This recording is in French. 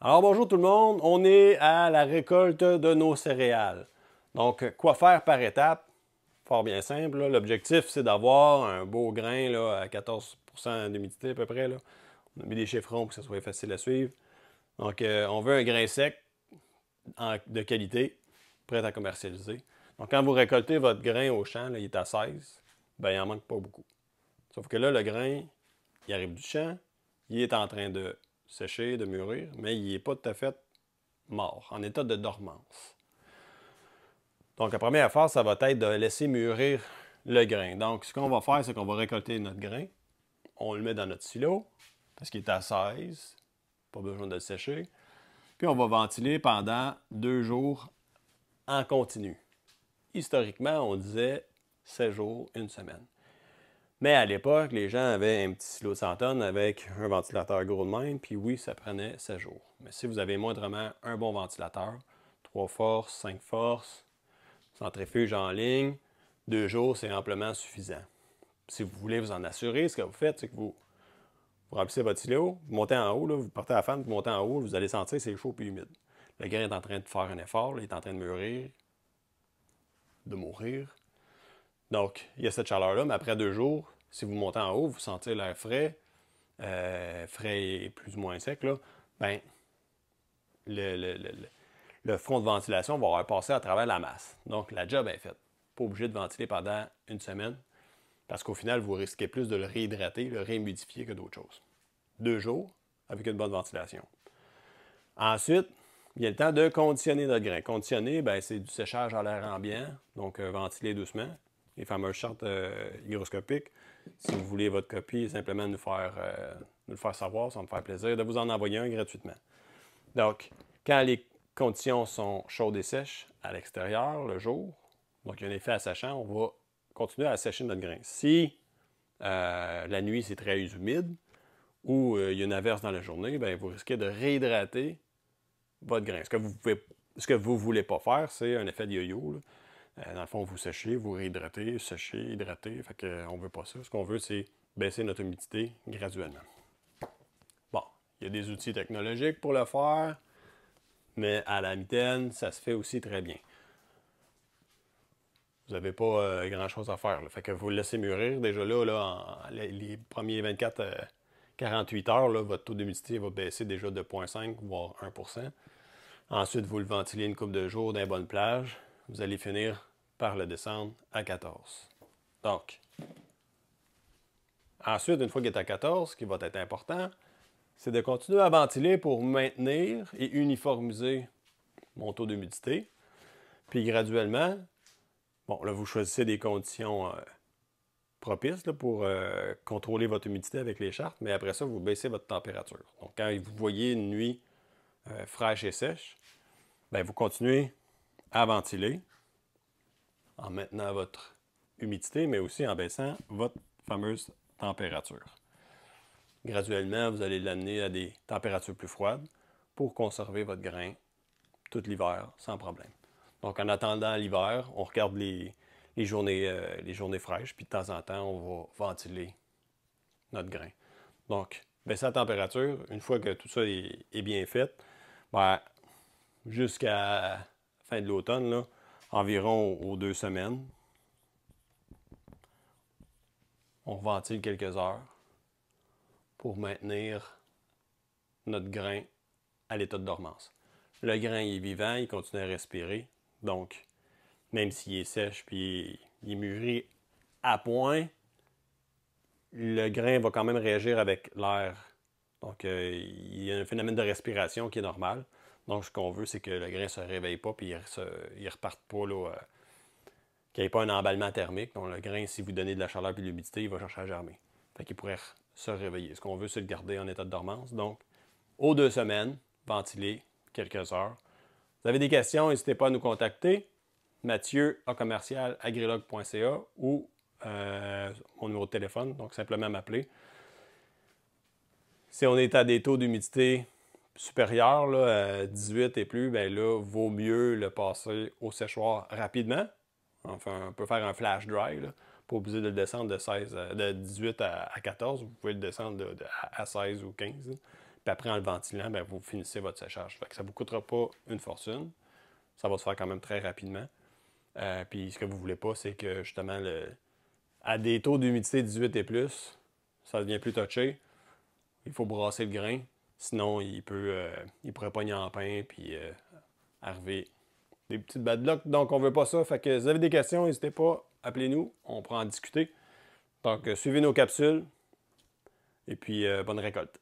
Alors bonjour tout le monde, on est à la récolte de nos céréales. Donc quoi faire par étape? Fort bien simple, l'objectif c'est d'avoir un beau grain là, à 14% d'humidité à peu près. Là. On a mis des chiffrons pour que ça soit facile à suivre. Donc on veut un grain sec de qualité, prêt à commercialiser. Donc quand vous récoltez votre grain au champ, là, il est à 16, ben il en manque pas beaucoup. Sauf que là, le grain, il arrive du champ, il est en train de sécher, de mûrir, mais il n'est pas tout à fait mort, en état de dormance. Donc, la première phase, ça va être de laisser mûrir le grain. Donc, ce qu'on va faire, c'est qu'on va récolter notre grain, on le met dans notre silo, parce qu'il est à 16, pas besoin de le sécher, puis on va ventiler pendant 2 jours en continu. Historiquement, on disait 7 jours, une semaine. Mais à l'époque, les gens avaient un petit silo de 100 tonnes avec un ventilateur gros de même, puis oui, ça prenait 7 jours. Mais si vous avez moindrement un bon ventilateur, 3 forces, 5 forces, centrifuge en ligne, 2 jours, c'est amplement suffisant. Si vous voulez vous en assurer, ce que vous faites, c'est que vous remplissez votre silo, vous montez en haut, là, vous partez à la fan, vous montez en haut, vous allez sentir que c'est chaud et humide. Le grain est en train de faire un effort, là, il est en train de mûrir, de mourir. Donc, il y a cette chaleur-là, mais après 2 jours, si vous montez en haut, vous sentez l'air frais, frais et plus ou moins sec, là, ben, le, le, le, le front de ventilation va avoir passé à travers la masse. Donc, la job est faite. Pas obligé de ventiler pendant une semaine, parce qu'au final, vous risquez plus de le réhydrater, le réhumidifier que d'autres choses. 2 jours avec une bonne ventilation. Ensuite, il y a le temps de conditionner notre grain. Conditionner, ben, c'est du séchage à l'air ambiant, donc ventiler doucement. Les fameuses chartes hygroscopiques. Si vous voulez votre copie, simplement nous le faire savoir, ça va me faire plaisir de vous en envoyer un gratuitement. Donc, quand les conditions sont chaudes et sèches à l'extérieur, le jour, donc il y a un effet assèchant, on va continuer à assécher notre grain. Si la nuit c'est très humide ou il y a une averse dans la journée, bien, vous risquez de réhydrater votre grain. Ce que vous ne voulez pas faire, c'est un effet de yo-yo. Dans le fond, vous séchez, vous réhydratez, séchez, hydratez. Fait qu'on ne veut pas ça. Ce qu'on veut, c'est baisser notre humidité graduellement. Bon, il y a des outils technologiques pour le faire, mais à la mitaine, ça se fait aussi très bien. Vous n'avez pas grand-chose à faire. Là. Fait que vous le laissez mûrir. Déjà là, les premiers 24-48 heures, là, votre taux d'humidité va baisser déjà de 0,5 voire 1%. Ensuite, vous le ventilez une couple de jours dans une bonne plage. Vous allez finir par le descendre à 14. Donc, ensuite, une fois qu'il est à 14, ce qui va être important, c'est de continuer à ventiler pour maintenir et uniformiser mon taux d'humidité. Puis graduellement, bon, là, vous choisissez des conditions propices là, pour contrôler votre humidité avec les chartes, mais après ça, vous baissez votre température. Donc, quand vous voyez une nuit fraîche et sèche, bien, vous continuez à ventiler en maintenant votre humidité, mais aussi en baissant votre fameuse température. Graduellement, vous allez l'amener à des températures plus froides pour conserver votre grain tout l'hiver sans problème. Donc, en attendant l'hiver, on regarde les journées fraîches, puis de temps en temps, on va ventiler notre grain. Donc, baisser la température, une fois que tout ça est bien fait, ben, jusqu'à la fin de l'automne, là, environ aux 2 semaines, on ventile quelques heures pour maintenir notre grain à l'état de dormance. Le grain est vivant, il continue à respirer, donc même s'il est sèche puis il est mûri à point, le grain va quand même réagir avec l'air. Donc il y a un phénomène de respiration qui est normal. Donc ce qu'on veut, c'est que le grain ne se réveille pas puis il ne reparte pas là, qu'il n'y ait pas un emballement thermique. Donc le grain, si vous donnez de la chaleur et de l'humidité, il va chercher à germer. Fait qu'il pourrait se réveiller. Ce qu'on veut, c'est le garder en état de dormance. Donc, aux 2 semaines, ventiler quelques heures. Vous avez des questions, n'hésitez pas à nous contacter. Mathieu à commercial-agrilog.ca ou mon numéro de téléphone, donc simplement m'appeler. Si on est à des taux d'humidité supérieurs, là, à 18 et plus, bien là, vaut mieux le passer au séchoir rapidement. Enfin, on peut faire un flash dry, là. Pas obligé de le descendre de 18 à 14. Vous pouvez le descendre à 16 ou 15. Là. Puis après, en le ventilant, ben, vous finissez votre séchage. Fait que ça ne vous coûtera pas une fortune. Ça va se faire quand même très rapidement. Puis ce que vous ne voulez pas, c'est que justement, à des taux d'humidité 18 et plus, ça devient plus touché. Il faut brasser le grain. Sinon, il pourrait pogner en pain puis arriver des petites bad luck. Donc, on ne veut pas ça. Fait que si vous avez des questions, n'hésitez pas, appelez-nous. On pourra en discuter. Donc, suivez nos capsules. Et puis, bonne récolte.